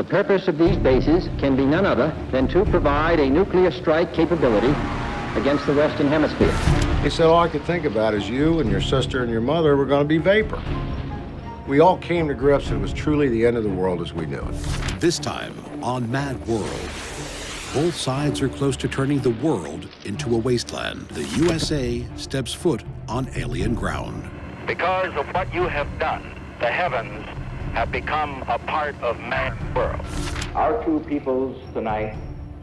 purpose of these bases can be none other than to provide a nuclear strike capability against the Western Hemisphere. He said, all I could think about is you and your sister and your mother were going to be vapor. We all came to grips that it was truly the end of the world as we knew it. This time on Mad World, both sides are close to turning the world into a wasteland. The USA steps foot on alien ground. Because of what you have done, the heavens have become a part of man's world. Our two peoples tonight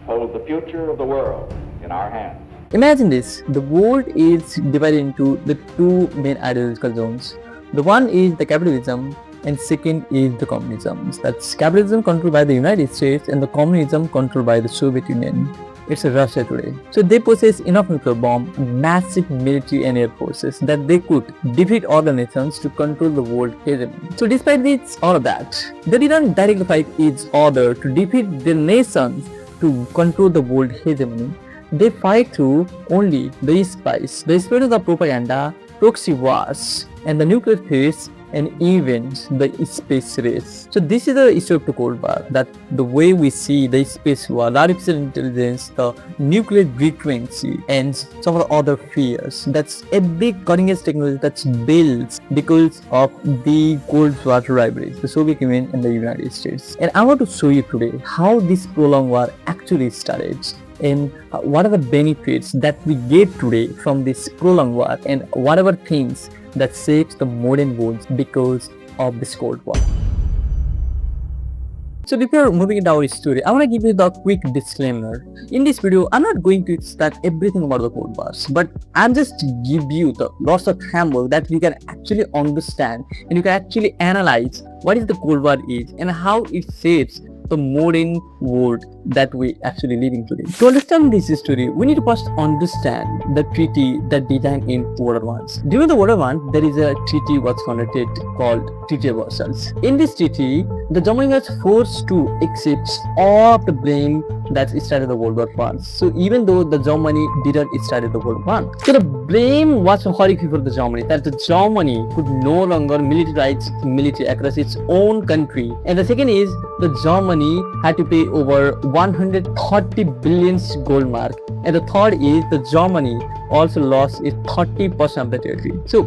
hold the future of the world in our hands. Imagine this, the world is divided into the two main ideological zones. The one is the capitalism and second is the communism. That's capitalism controlled by the United States and the communism controlled by the Soviet Union. It's Russia today. So they possess enough nuclear bomb, massive military and air forces that they could defeat other nations to control the world hegemony. So despite this, all of that, they didn't directly fight each other to defeat their nations to control the world hegemony. They fight through only the spies, the espionage of propaganda, proxy wars, and the nuclear threats and even the space race. So this is the issue of the Cold War, that the way we see the space war, the artificial intelligence, the nuclear frequency, and some of the other fears. That's a big cutting edge technology that's built because of the Cold War rivalries, the Soviet Union and the United States. And I want to show you today how this prolonged war actually started and what are the benefits that we get today from this prolonged war and whatever things that shapes the modern world because of this Cold War. So before moving into our story, I want to give you the quick disclaimer. In this video, I'm not going to start everything about the Cold Wars, but I'm just give you the lots of examples that you can actually understand and you can actually analyze what is the Cold War is and how it shapes the modern world that we actually living today. To understand this history, we need to first understand the treaty that began in World War I. During the World War I, there is a treaty was conducted called Treaty of Versailles. In this treaty, the Germany was forced to accept all of the blame that started the World War I. So even though the Germany didn't start the World War I, so the blame was horrific for the Germany, that the Germany could no longer militarize military across its own country. And the second is the Germany had to pay over 130 billion gold mark. And the third is the Germany also lost its 30% of the territory. So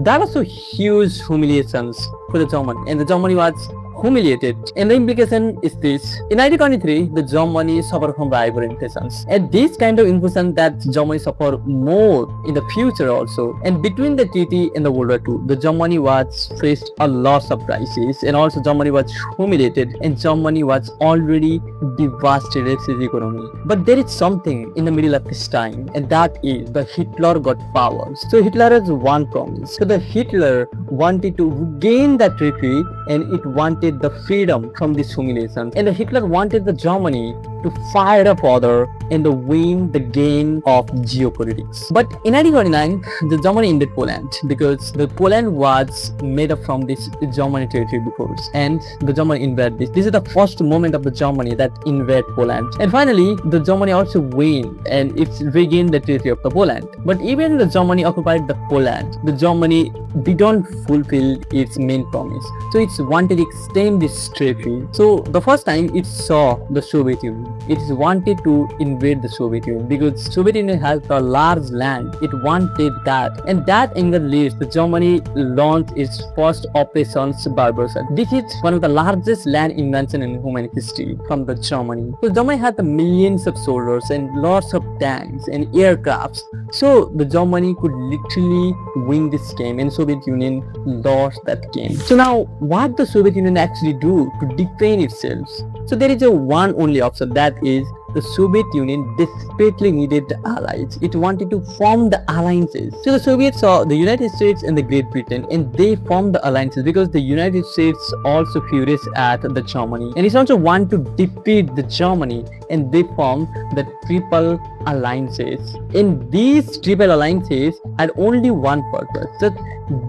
that was a huge humiliations for the Germany, and the Germany was humiliated. And the implication is this: in 1923, the Germany suffered from rival inflations, and this kind of inflation that Germany suffer more in the future also. And between the treaty and the World War II, the Germany was faced a loss of crisis, and also Germany was humiliated, and Germany was already devastated its economy. But there is something in the middle of this time, and that is the Hitler got power. So Hitler has one promise. So the Hitler wanted to gain that territory, and it wanted the freedom from this humiliation, and the Hitler wanted the Germany to fire up further and to win the game of geopolitics. But in 1949, the Germany invaded Poland because the Poland was made up from this Germany territory before, and the Germany invaded this. This is the first moment of the Germany that invaded Poland. And finally, the Germany also win and it's regained the territory of the Poland. But even the Germany occupied the Poland, the Germany didn't fulfill its main promise. So it wanted to extend this territory. So the first time it saw the Soviet Union, it wanted to invade the Soviet Union because Soviet Union has a large land. It wanted that, and that anger leads the Germany launched its first Operation Barbarossa. This is one of the largest land invasion in human history from the Germany. So Germany had the millions of soldiers and lots of tanks and aircrafts. So the Germany could literally win this game, and Soviet Union lost that game. So now what the Soviet Union actually do to defend itself? So there is a one only option, that is the Soviet Union desperately needed the allies. It wanted to form the alliances. So the Soviets saw the United States and the Great Britain, and they formed the alliances because the United States also furious at the Germany, and it also want to defeat the Germany, and they formed the triple alliances. And these triple alliances had only one purpose, that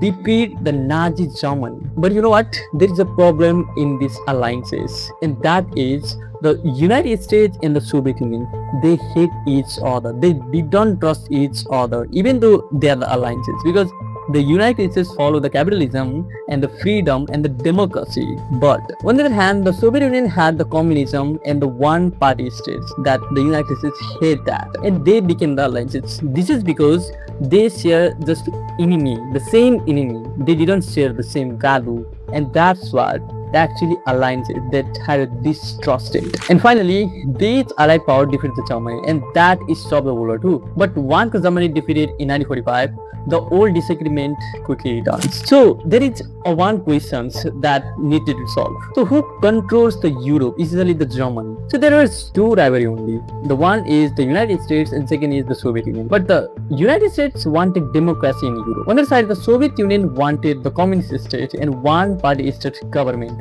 defeat the Nazi Germany. But you know what? There is a problem in these alliances, and that is the United States and the Soviet Union, they hate each other. They don't trust each other, even though they are the alliances, because the United States followed the capitalism and the freedom and the democracy. But on the other hand, the Soviet Union had the communism and the one-party states that the United States hate that, and they became the alliances. This is because they share just enemy, the same enemy. They didn't share the same value, and that's what actually aligns it, that had distrusted. And finally, this allied power defeated the Germany, and that is stopped the World War II. But once Germany defeated in 1945, the old disagreement quickly returns. So there is one question that needed to solve. So who controls the Europe, essentially the Germany? So there is two rivalry only. The one is the United States and second is the Soviet Union. But the United States wanted democracy in Europe. On the other side, the Soviet Union wanted the communist state and one-party state government.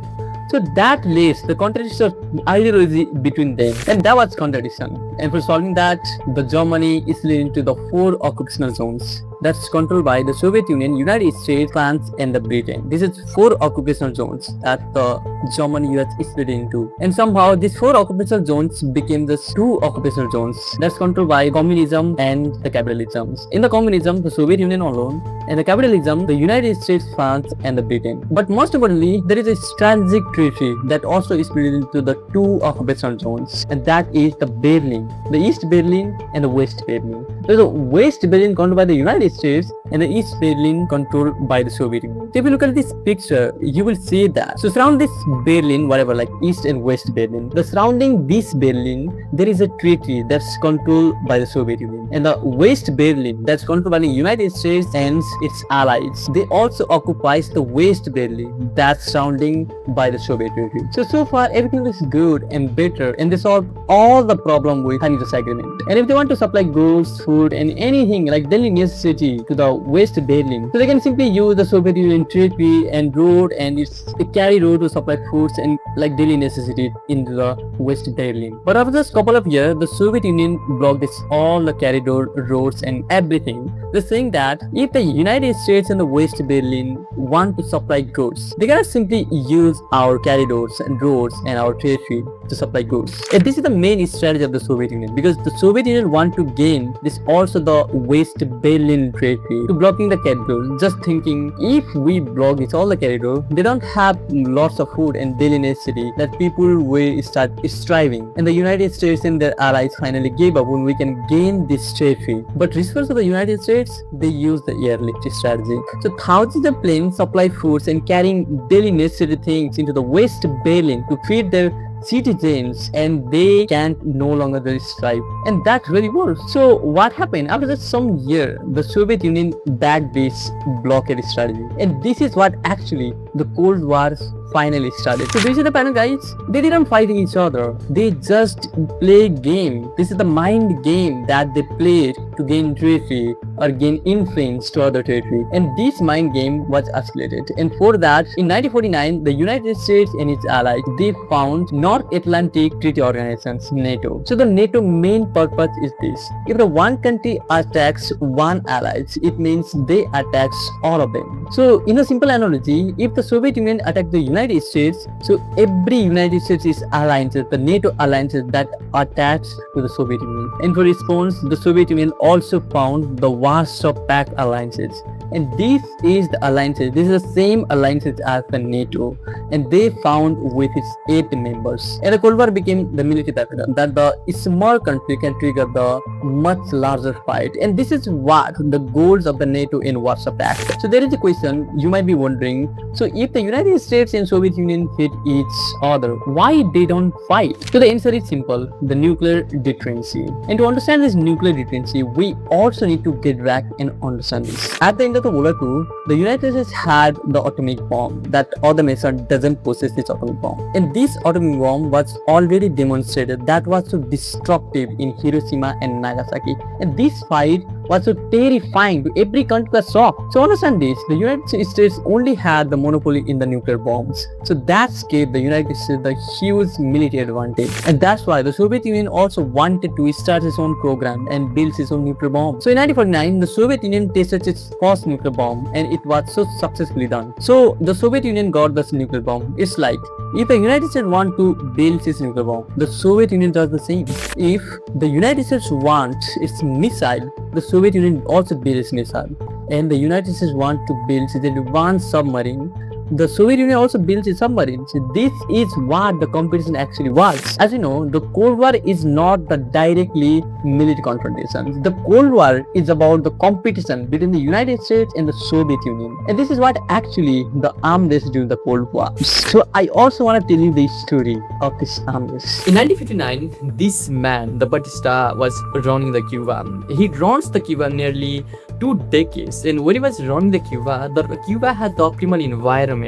So that lays the contradiction of ideology between them, and that was contradiction. And for solving that, the Germany is split into the 4 occupational zones that's controlled by the Soviet Union, United States, France, and the Britain. This is 4 occupational zones that the Germany US is split into. And somehow these 4 occupational zones became the 2 occupational zones that's controlled by communism and the capitalism. In the communism, the Soviet Union alone, and the capitalism, the United States, France, and the Britain. But most importantly, there is a strategic treaty that also is split into the 2 occupational zones, and that is the Berlin, the East Berlin and the West Berlin. So the West Berlin controlled by the United States and the East Berlin controlled by the Soviet Union. So if you look at this picture, you will see that. So surround this Berlin, whatever, like East and West Berlin. The surrounding this Berlin, there is a treaty that's controlled by the Soviet Union. And the West Berlin, that's controlled by the United States and its allies. They also occupies the West Berlin, that's surrounding by the Soviet Union. So far everything looks good and better, and they solve all the problem with any disagreement. And if they want to supply goods, food, and anything like daily necessity to the West Berlin, so they can simply use the Soviet Union treaty and road, and it's a carry road to supply foods and like daily necessity into the West Berlin. But after just couple of years, the Soviet Union blocked this all the carry roads and everything. They're saying that if the United States and the West Berlin want to supply goods, they cannot simply use our corridors and roads and our territory to supply goods. And this is the main strategy of the Soviet Union, because the Soviet Union want to gain this also the West Berlin territory to blocking the corridor, just thinking if we block this all the corridor, they don't have lots of food and daily necessity that people will start striving. And the United States and their allies finally gave up when we can gain this territory. But resources of the United States, they use the airlift strategy. So thousands of planes supply foods and carrying daily necessary things into the West Berlin to feed their citizens, and they can't no longer strive, and that really works. So what happened after that some year, the Soviet Union backed this blockade strategy, and this is what actually the Cold War finally started. So this is the panel, guys. They didn't fight each other, they just play game. This is the mind game that they played to gain territory or gain influence to other territory, and this mind game was escalated. And for that, in 1949, the United States and its allies, they found North Atlantic Treaty Organizations, NATO. So the NATO main purpose is this: if the one country attacks one ally, it means they attacks all of them. So in a simple analogy, if the Soviet Union attacked the United States, so every United States is alliances, the NATO alliances that attached to the Soviet Union. And for response, the Soviet Union also found the Warsaw Pact alliances. And this is the alliances, this is the same alliances as the NATO, and they found with its 8 members. And the Cold War became the military battle that the small country can trigger the much larger fight, and this is what the goals of the NATO in Warsaw Pact. So there is a question you might be wondering, so if the United States and Soviet Union hit each other, why they don't fight? So the answer is simple: the nuclear deterrency. And to understand this nuclear deterrency, we also need to get back and understand this. At the end of the World War II, the United States had the atomic bomb that other nation doesn't possess this atomic bomb. And this atomic bomb was already demonstrated that was so destructive in Hiroshima and Nagasaki. And this fight was so terrifying to every country was shocked. So understand this, the United States only had the monopoly in the nuclear bombs. So that gave the United States the huge military advantage. And that's why the Soviet Union also wanted to start its own program and build its own nuclear bomb. So in 1949, the Soviet Union tested its first nuclear bomb, and it was so successfully done. So the Soviet Union got this nuclear bomb. It's like, if the United States want to build its nuclear bomb, the Soviet Union does the same. If the United States wants its missile, the Soviet Union also builds its missile. and the United States want to build the advanced submarine, the Soviet Union also builds its submarines. This is what the competition actually was. As you know, the Cold War is not the directly military confrontation. The Cold War is about the competition between the United States and the Soviet Union. And this is what actually the arm race during the Cold War. So I also want to tell you the story of this arm race. In 1959, this man, the Batista, was running the Cuba. He runs the Cuba nearly 2 decades, and when he was running the Cuba had the optimal environment.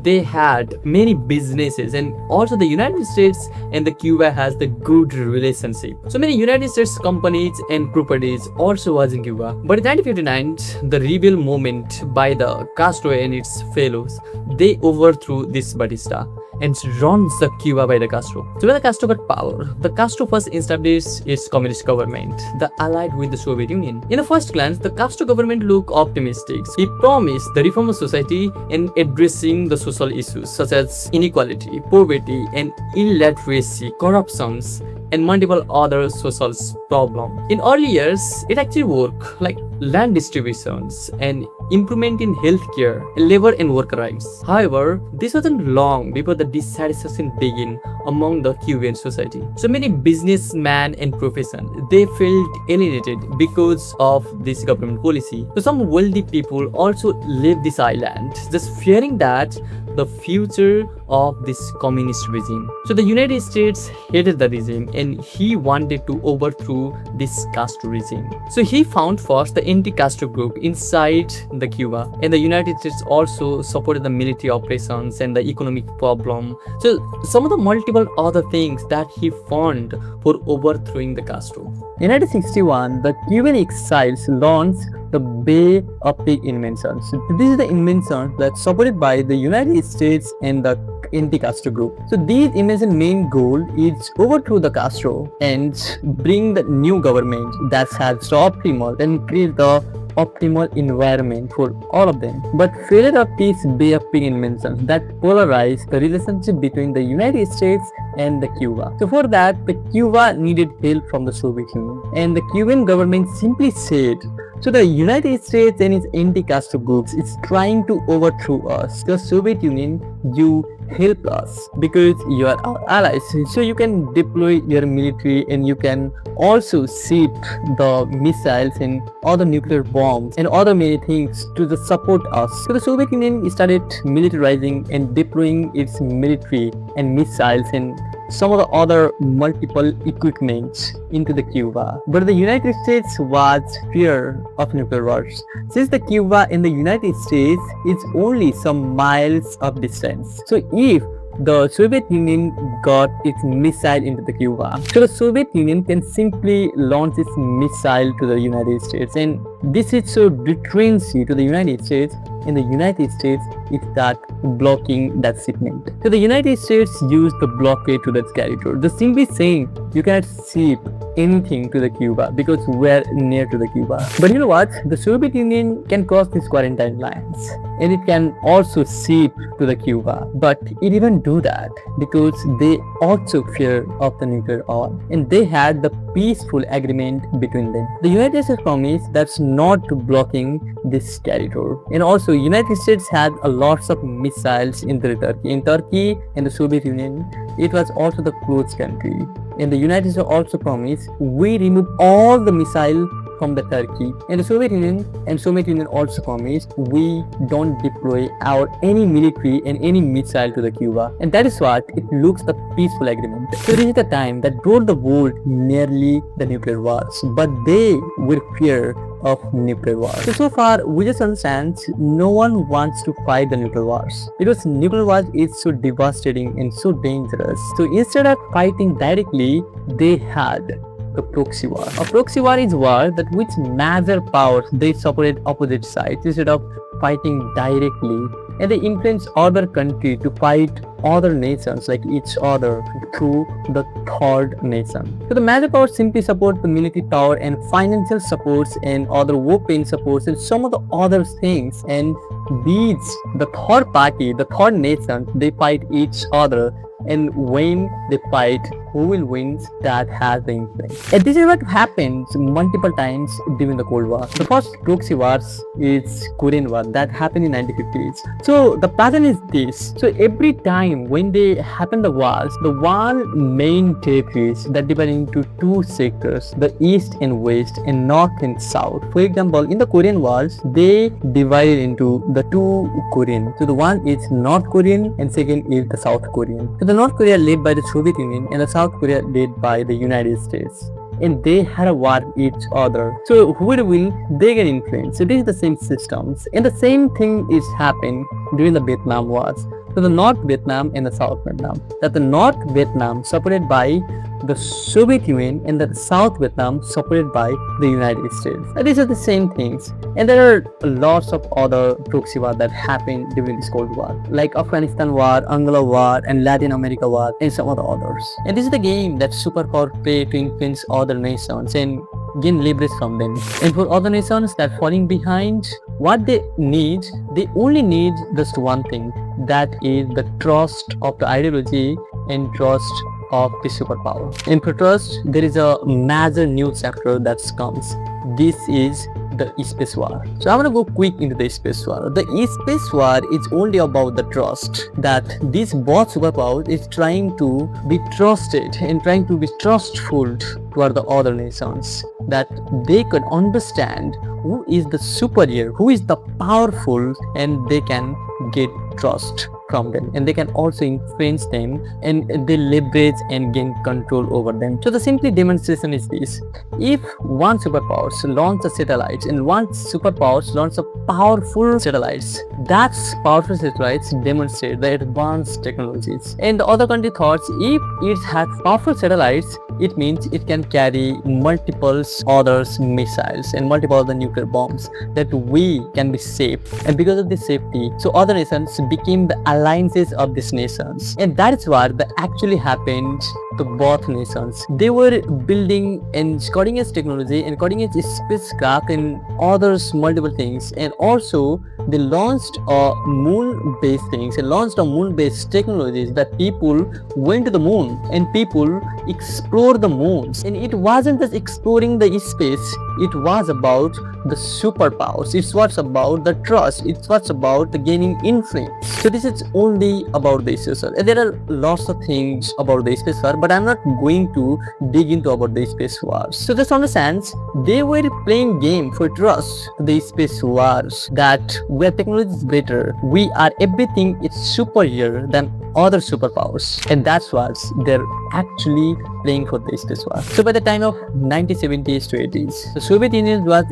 They had many businesses, and also the United States and the Cuba has the good relationship. So many United States companies and properties also was in Cuba. But in 1959, the rebel movement by the Castro and its fellows, they overthrew this Batista and runs the Cuba by the Castro. So when the Castro got power, the Castro first established its communist government, the allied with the Soviet Union. In the first glance, the Castro government looked optimistic. He promised the reform of society and addressing the social issues such as inequality, poverty, and illiteracy, corruptions, and multiple other social problems. In early years, it actually worked, like land distributions and improvement in healthcare, labor and worker rights. However, this wasn't long before the dissatisfaction began among the Cuban society. So many businessmen and professions, they felt alienated because of this government policy. So some wealthy people also left this island, just fearing that the future of this communist regime. So the United States hated the regime and he wanted to overthrow this Castro regime. So he found first the anti-Castro group inside the Cuba, and the United States also supported the military operations and the economic problem. So some of the multiple other things that he found for overthrowing the Castro. In 1961, the Cuban exiles launched the Bay of Pigs invention. So this is the invention that's supported by the United States and the anti-Castro group. So these invention main goal is overthrow the Castro and bring the new government that has the optimal and create the optimal environment for all of them. But failure of this Bay of Pigs invention that polarized the relationship between the United States and the Cuba. So for that, the Cuba needed help from the Soviet Union, and the Cuban government simply said, so the United States and its anti-Castro groups is trying to overthrow us. The Soviet Union, you help us because you are our allies. So you can deploy your military and you can also ship the missiles and other nuclear bombs and other many things to the support us. So the Soviet Union started militarizing and deploying its military and missiles and some of the other multiple equipments into the Cuba. But the United States was fear of nuclear wars. Since the Cuba and the United States is only some miles of distance. So if the Soviet Union got its missile into the Cuba, so the Soviet Union can simply launch its missile to the United States, and this is so deterrent to the United States, and the United States is that blocking that shipment. So the United States used the blockade to that territory. The simply saying you cannot ship anything to the Cuba because we're near to the Cuba. But you know what? The Soviet Union can cross these quarantine lines and it can also ship to the Cuba. But it even do that because they also fear of the nuclear war, and they had the peaceful agreement between them. The United States promised that's not blocking this territory, and also United States had a lots of missiles in Turkey. In Turkey and the Soviet Union, it was also the close country, and the United States also promised we remove all the missile from the Turkey, and the Soviet Union also promised we don't deploy our any military and any missile to the Cuba, and that is what it looks the peaceful agreement. So this is the time that brought the world nearly the nuclear wars, but they were fear of nuclear war. So far we just understand no one wants to fight the nuclear wars because nuclear wars is so devastating and so dangerous. So instead of fighting directly, they had the proxy war. A proxy war is war that which major powers they support opposite sides instead of fighting directly, and they influence other country to fight other nations like each other through the third nation. So the major powers simply support the military power and financial supports and other weapon supports and some of the other things, and these the third party, the third nation, they fight each other and when they fight, who will win, that has the influence. And this is what happens multiple times during the Cold War. The first proxy wars is Korean War that happened in 1950s. So the pattern is this. So every time when they happen the wars, the one main territories that divide into two sectors, the East and West and North and South. For example, in the Korean Wars, they divided into the two Korean. So the one is North Korean and second is the South Korean. So the North Korea led by the Soviet Union and the South Korea led by the United States. And they had a war with each other. So who will win? They get influence. So this is the same systems. And the same thing is happening during the Vietnam Wars. So the North Vietnam and the South Vietnam. That the North Vietnam supported by the Soviet Union and the South Vietnam supported by the United States. And these are the same things. And there are lots of other proxy wars that happened during this Cold War, like Afghanistan War, Angola War, and Latin America War, and some other others. And this is the game that superpower play to influence other nations and gain leverage from them. And for other nations that falling behind, what they only need just one thing, that is the trust of the ideology and trust of the superpower. And for trust, there is a major new chapter that comes. This is the space war. So I'm gonna go quick into the space war. The space war is only about the trust, that this both superpowers is trying to be trusted and trying to be trustful toward the other nations, that they could understand who is the superior, who is the powerful, and they can get trust from them, and they can also influence them, and they leverage and gain control over them. So the simple demonstration is this: if one superpower launch a satellite and one superpower launch a powerful satellites, that powerful satellites demonstrate the advanced technologies. And the other country thoughts, if it has powerful satellites, it means it can carry multiple other missiles and multiple other nuclear bombs, that we can be safe. And because of this safety, so other nations became the alliances of these nations. And that is what actually happened to both nations. They were building and cutting edge technology and cutting edge spacecraft and others multiple things, and also they launched moon-based things and launched moon-based technologies, that people went to the moon and people explored the moons. And it wasn't just exploring the space, it was about the superpowers, it was about the trust, it was about the gaining influence. So this is only about the space war. And there are lots of things about the space war, but I'm not going to dig into about the space wars. So just understand, they were playing game for trust, the space wars, that where technology is better, we are everything is superior than other superpowers, and that's what they're actually playing for the space war. So by the time of 1970s to 80s, the Soviet Union was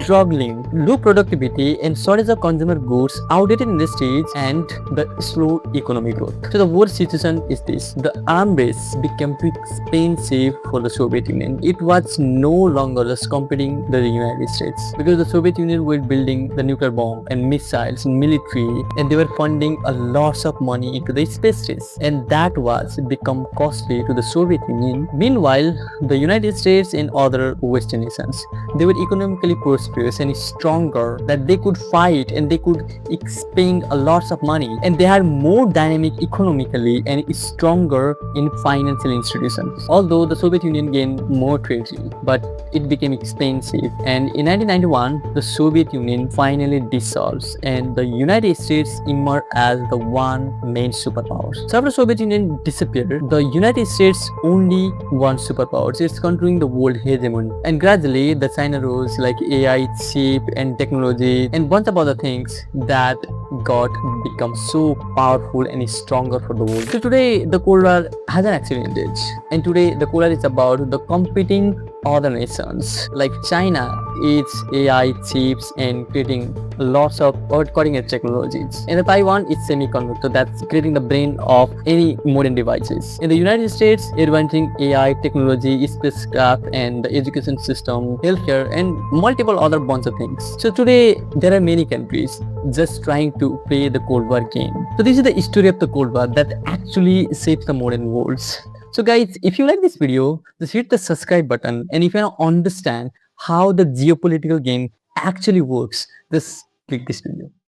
struggling, low productivity and shortage of consumer goods, outdated industries, and the slow economic growth. So the worst situation is this: the arms race became too expensive for the Soviet Union. It was no longer just competing with the United States, because the Soviet Union were building the nuclear bomb and missiles and military, and they were funding a lot of money into the space race, and that was become costly to the Soviet Union. Meanwhile, the United States and other Western nations, they were economically prosperous and stronger, that they could fight and they could expend a lot of money, and they are more dynamic economically and stronger in financial institutions. Although the Soviet Union gained more territory, but it became expensive, and in 1991 the Soviet Union finally dissolves and the United States emerged as the one main superpower. So after Soviet Union disappeared, the United States only one superpower. It's controlling the world hegemony, and gradually the China rose, like AI, chip and technology and bunch of other things that got become so powerful and stronger for the world. So today the Cold War has an actual ended, and today the Cold War is about the competing other nations. Like China, it's AI chips and creating lots of cutting edge technologies, and the Taiwan is semiconductor that's creating the brain of any modern devices. In the United States, advancing AI technology, spacecraft and the education system, healthcare and multiple other bunch of things. So today there are many countries just trying to play the Cold War game. So this is the history of the Cold War that actually shapes the modern worlds. So guys, if you like this video, just hit the subscribe button, and if you want to understand how the geopolitical game actually works, just click this video.